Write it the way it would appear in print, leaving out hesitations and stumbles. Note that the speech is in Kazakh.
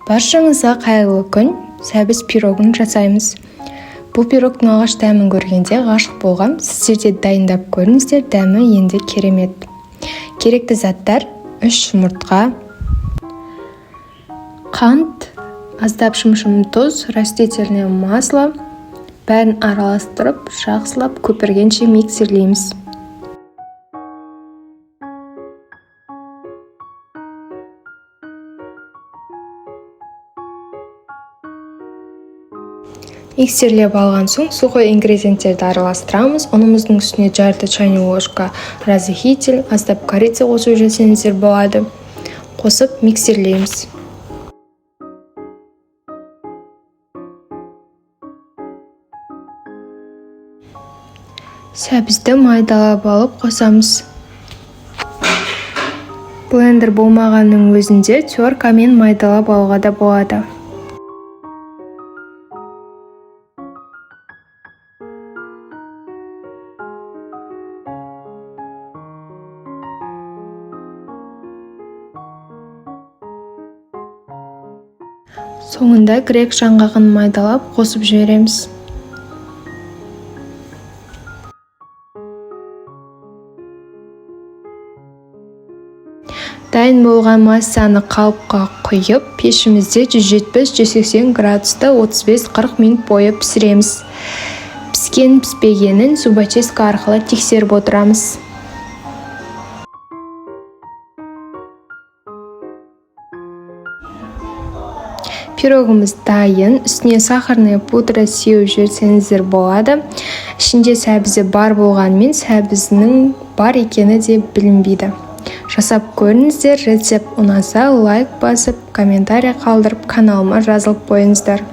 Баршаңызға қайырлы күн. Сәбіз пирогын жасаймыз. Бұл пирогтың алғаш дәмін көргенде ғашық болғам. Сіздер де дайындап көріңіздер, дәмі енді керемет. Керекті заттар: 3 жұмыртқа, қант, аздап шым-шым тұз, растительное масло. Бәрін араластырып, жақсылап көпіргенше миксерлейміз. Миксерлеп алған соң сухой ингредиенттерді араластырамыз. Ұнымыздың үстіне жарты чайный ложка разрыхитель, аздап корица қосып жесеңіздер болады. Қосып миксерлейміз. Сәбізді майдалап алып қосамыз. Блендер болмағанның өзінде теркамен майдалап алуға да болады. Соңында грек жаңғағын майдалап қосып жібереміз. Дайын болған массаны қалыпқа құйып, пешімізде 170-180 градуста 35-40 минут бойы пісіреміз. Піскен-піспегенін зубочистка арқылы тексеріп отырамыз. Пирогымыз дайын. Үстіне сахарная пудра сеуіп жіберсеңіздер болады. Ішінде сәбізі бар болғанмен сәбізінің бар екені де білінбейді. Жасап көріңіздер. Рецепт ұнаса лайк басып, комментарий қалдырып, каналыма жазылып қойыңыздар.